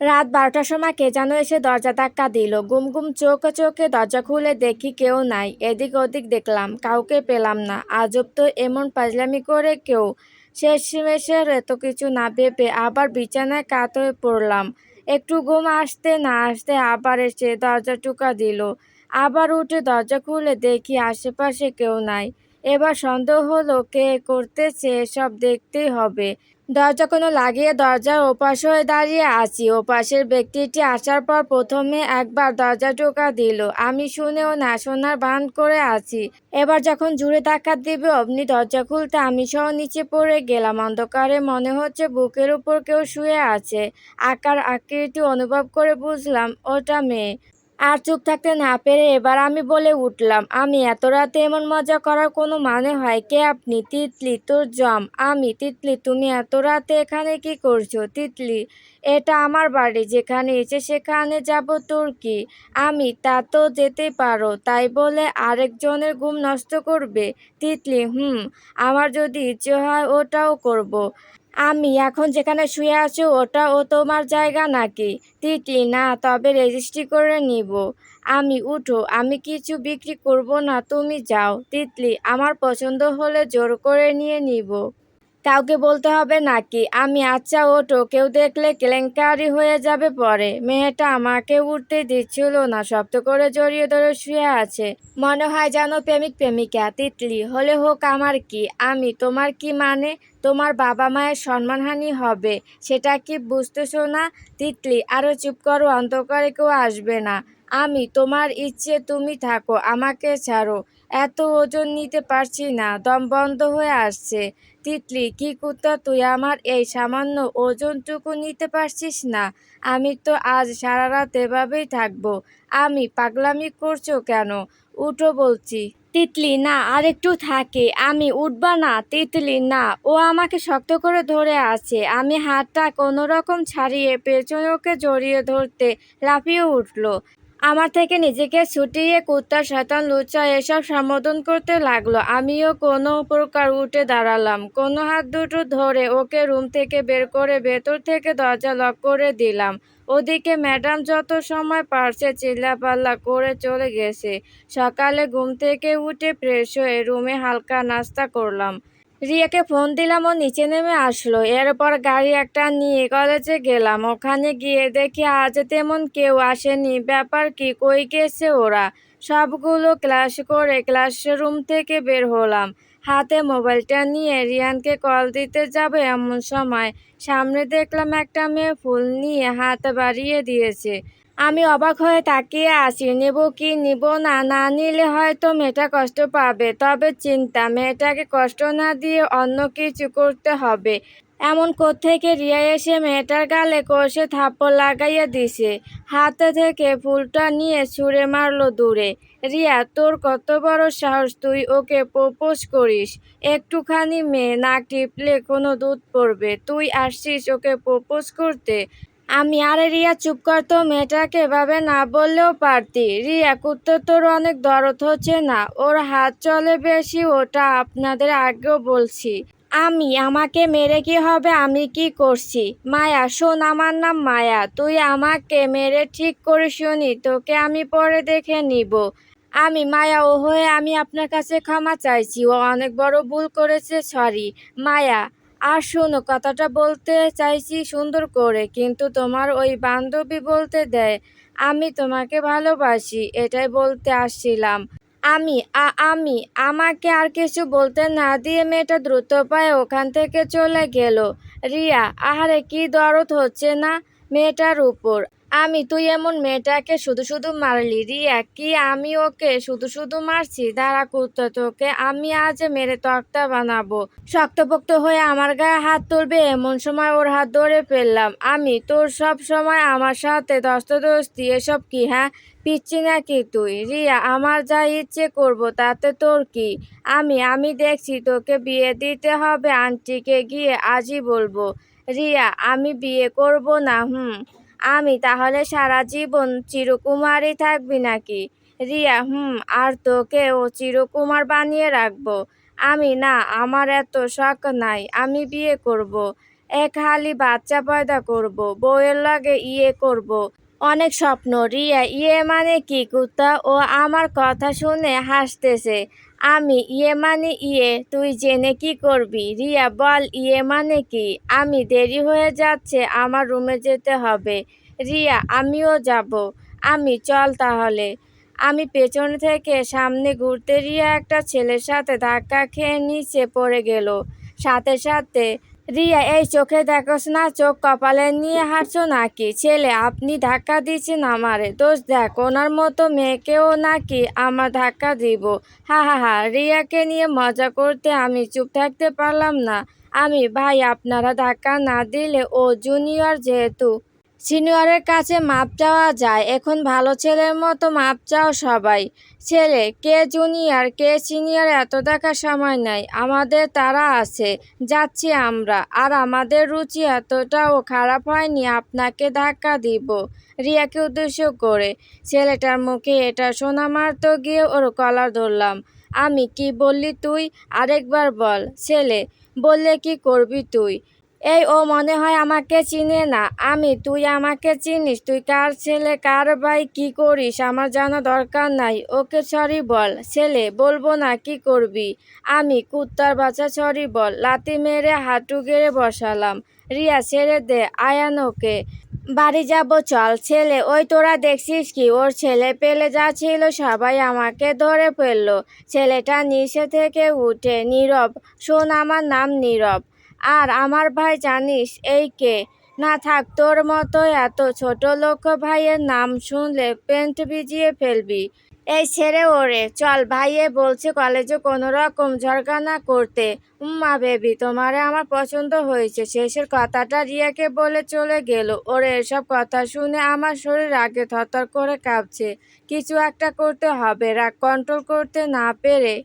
রাত ১২টার সময় কে যেন এসে দরজা ধাক্কা দিল। গুম গুম চোখে চোখে দরজা খুলে দেখি কেউ নাই। এদিক ওদিক দেখলাম, কাউকে পেলাম না। আজব তো, এমন ফাজলামি করে কেউ। শেষমেশের এত কিছু না ভেবে আবার বিছানায় কাত হয়ে পড়লাম। একটু ঘুম আসতে না আসতে আবার এসে দরজা টোকা দিল। আবার উঠে দরজা খুলে দেখি আশেপাশে কেউ নাই। এবার সন্দেহ হলো কে করতেছে, এসব দেখতেই হবে। দরজা কোনো লাগিয়ে দরজার ওপাশ হয়ে দাঁড়িয়ে আছি। ওপাশের ব্যক্তিটি আসার পর প্রথমে একবার দরজা টোকা দিল। আমি শুনেও না শোনার ভান করে আছি। এবার যখন জোরে ধাক্কা দিবে অমনি দরজা খুলতে আমি সহ নিচে পড়ে গেলাম। অন্ধকারে মনে হচ্ছে বুকের উপর কেউ শুয়ে আছে। আকার আকৃতি অনুভব করে বুঝলাম ওটা মেয়ে। আর চুপ থাকতে না পেরে এবার আমি বলে উঠলাম, আমি এত রাতে এমন মজা করার কোনো মানে হয়? কে আপনি? তিতলি, তোর জম। আমি, তিতলি, তুমি এত রাতে এখানে কি করছো? তিতলি, এটা আমার বাড়ি, যেখানে ইচ্ছে সেখানে যাব, তোর কি? আমি, তা তো যেতেই পারো, তাই বলে আরেকজনের ঘুম নষ্ট করবে? তিতলি, আমার যদি ইচ্ছে হয় ওটাও করব। আমি, এখন যেখানে শুয়ে আছো ওটাও তোমার জায়গা নাকি? তিতলি, না, তবে রেজিস্ট্রি করে নিব। আমি, উঠো, আমি কিছু বিক্রি করব না, তুমি যাও। তিতলি, আমার পছন্দ হলে জোর করে নিয়ে নিব। কাউকে বলতে হবে নাকি? আমি, আচ্ছা ওঠো, কেউ দেখলে কেলেঙ্কারি হয়ে যাবে পরে। মেয়েটা আমাকে উঠতে দিচ্ছিল না, শক্ত করে জড়িয়ে ধরে শুয়ে আছে। মনে হয় যেন প্রেমিক প্রেমিকা। তিতলি, হলে হোক, আমার কি? আমি, তোমার কি মানে? তোমার বাবা মায়ের সম্মানহানি হবে, সেটা কি বুঝতেছো না? তিতলি, আরো চুপ করো, অন্ধকারে কেউ আসবে না। আমি, তোমার ইচ্ছে তুমি থাকো, আমাকে ছাড়ো। এত ওজন নিতে পারছি না, দম বন্ধ হয়ে আসছে। তিতলি, কি কুত্তা তুই, আমার এই সামান্য ওজনটুকু নিতে পারছিস না? আমি তো আজ সারা রাত এভাবেই থাকবো। আমি, পাগলামি করছো কেন? উঠো বলছি। তিতলি, না, আরেকটু থাকে। আমি, উঠবা না? তিতলি, না, ও আমাকে শক্ত করে ধরে আছে। আমি হাতটা কোনো রকম ছাড়িয়ে পেছনে ওকে জড়িয়ে ধরতে লাফিয়ে উঠলো। আমার থেকে নিজেকে ছুটিয়ে কুত্তা, শয়তান, লুচ্চা এসব সম্বোধন করতে লাগলো। আমিও কোনো প্রকার উঠে দাঁড়ালাম। কোনো হাত দুটো ধরে ওকে রুম থেকে বের করে ভেতর থেকে দরজা লক করে দিলাম। ওদিকে ম্যাডাম যত সময় পারছে চিল্লাপাল্লা করে চলে গেছে। সকালে ঘুম থেকে উঠে ফ্রেশ হয়ে রুমে হালকা নাস্তা করলাম। রিয়াকে ফোন দিলাম, ও নিচে নেমে আসলো। এরপর গাড়ি একটা নিয়ে কলেজে গেলাম। ওখানে গিয়ে দেখি আজ তেমন কেউ আসেনি। ব্যাপার কি, কই গেছে ওরা? সবগুলো ক্লাস করে ক্লাসরুম থেকে বের হলাম। হাতে মোবাইলটা নিয়ে রিয়ানকে কল দিতে যাব এমন সময় সামনে দেখলাম একটা মেয়ে ফুল নিয়ে হাত বাড়িয়ে দিয়েছে। আমি অবাক হয়ে তাকিয়ে আছি, নেব কি নিব না, না নিলে হয়তো মেয়েটা কষ্ট পাবে। তবে চিন্তা, মেয়েটাকে কষ্ট না দিয়ে অন্য কিছু করতে হবে। এমন কোত্থেকে রিয়া এসে মেয়েটার গালে কষে থাপ্পড় লাগাইয়া দিছে। হাতে থেকে ফুলটা নিয়ে ছুঁড়ে মারলো দূরে। রিয়া, তোর কত বড় সাহস, তুই ওকে প্রপোজ করিস? একটুখানি মেয়ে, নাক টিপলে কোনো দুধ পড়বে, তুই আসছিস ওকে প্রপোজ করতে? আমি, আরে রিয়া চুপ কর তো, মেয়েটাকে এভাবে না বললেও পারতি। রিয়া, কুত্তা তোর অনেক দরদ হচ্ছে না? ওর হাত চলে বেশি, ওটা আপনাদের আগেও বলছি। আমি, আমাকে মেরে কি হবে? আমি কি করছি? মায়া, শোন, আমার নাম মায়া। তুই আমাকে মেরে ঠিক করে শুনি, তোকে আমি পরে দেখে নিব। আমি, মায়া, ও হয়ে আমি আপনার কাছে ক্ষমা চাইছি, ও অনেক বড় ভুল করেছে, সরি। মায়া, আর শোনো, কথাটা বলতে চাইছি সুন্দর করে, কিন্তু তোমার ওই বান্ধবী বলতে দেয় আমি তোমাকে ভালোবাসি, এটাই বলতে আসছিলাম। আমি, আমি, আমাকে আর কিছু বলতে না দিয়ে মেয়েটা দ্রুত পায়ে ওখান থেকে চলে গেল। রিয়া, আহারে কি দরদ হচ্ছে না মেয়েটার উপর। আমি, তুই এমন মেয়েটাকে শুধু শুধু মারলি? রিয়া, কি আমি ওকে শুধু শুধু মারছি? দাঁড়া কুত্তা, তোকে আমি আজ মেরে তক্তা বানাবো। শক্তপোক্ত হয়ে আমার গায়ে হাত তুলবে এমন সময় ওর হাত ধরে ফেললাম। আমি, তোর সব সময় আমার সাথে ধস্তাধস্তি, এসব কি হ্যাঁ? পিচ্ছি নাকি তুই? রিয়া, আমার যা ইচ্ছে করব, তাতে তোর কি? আমি দেখছি তোকে বিয়ে দিতে হবে, আন্টিকে গিয়ে আজই বলবো। রিয়া, আমি বিয়ে করব না। আমি, তাহলে সারা জীবন চিরকুমারই থাকবি নাকি? রিয়া, আর তোকে ও চিরকুমার বানিয়ে রাখবো। আমি, না, আমার এত শখ নাই, আমি বিয়ে করব। এক হালি বাচ্চা পয়দা করব, বউয়ের লগে ইয়ে করব, অনেক স্বপ্ন। রিয়া, ইয়ে মানে কি কুত্তা? ও আমার কথা শুনে হাসতেছে। আমি, ইয়ে মানে ইয়ে, তুই জেনে কি করবি? রিয়া, বল ইয়ে মানে কি? আমি, দেরি হয়ে যাচ্ছে, আমার রুমে যেতে হবে। রিয়া, আমিও যাব। আমি, চল তাহলে। আমি পেছন থেকে সামনে ঘুরতে রিয়া একটা ছেলের সাথে ধাক্কা খেয়ে নিচে পড়ে গেল। সাথে সাথে, রিয়া, এই চোখে দেখোস না? চোখ কপালে নিয়ে হাঁটছো নাকি? ছেলে, আপনি ধাক্কা দিচ্ছেন আমারে? দোষ দেখ, ওনার মতো মেয়েকেও নাকি আমার ধাক্কা দিব? হা হা হা। রিয়াকে নিয়ে মজা করতে আমি চুপ থাকতে পারলাম না। আমি, ভাই, আপনারা ধাক্কা না দিলে, ও জুনিয়র যেহেতু সিনিয়রের কাছে মাপ চাওয়া যায়, এখন ভালো ছেলের মতো মাপ চাও সবাই। ছেলে, কে জুনিয়র কে সিনিয়র এত দেখার সময় নাই আমাদের, তারা আছে, যাচ্ছি আমরা। আর আমাদের রুচি এতটাও খারাপ হয়নি আপনাকে ধাক্কা দিব। রিয়াকে উদ্দেশ্য করে ছেলেটার মুখে এটা শোনা মাত্র গিয়ে ওর কলার ধরলাম। আমি, কি বললি তুই? আরেকবার বল। ছেলে, বললে কি করবি তুই? এই, ও মনে হয় আমাকে চিনে না। আমি, তুই আমাকে চিনিস? তুই কার ছেলে, কার ভাই, কি করিস আমার জানা দরকার নাই। ওকে সরি বল। ছেলে, বলবো না, কি করবি? আমি, কুত্তার বাচ্চা, সরি বল। লাথি মেরে হাঁটু গেড়ে বসালাম। রিয়া, ছেড়ে দে, আয়ান ওকে। বাড়ি যাব, চল। ছেলে, ওই তোরা দেখছিস কি? ওর ছেলে পেলে যা ছিল সবাই আমাকে ধরে ফেললো। ছেলেটা নিচে থেকে উঠে, নীরব, শোন, আমার নাম নীরব। আর আমার ভাই জানিস এই কে? না থাক, তোর মতো এত ছোট লোক ভাইয়ের নাম শুনলে পেন্ট ভিজিয়ে ফেলবি। এই, ছেড়ে ওরে, চল। ভাইয়ে বলছে কলেজে কোনো রকম ঝগড়া না করতে। উম্মা বেবি, তোমারে আমার পছন্দ হয়েছে। শেষের কথাটা রিয়াকে বলে চলে গেল। ওরে এসব কথা শুনে আমার শরীর রাগে থরথর করে কাঁপছে। কিছু একটা করতে হবে, রাগ কন্ট্রোল করতে না পেরে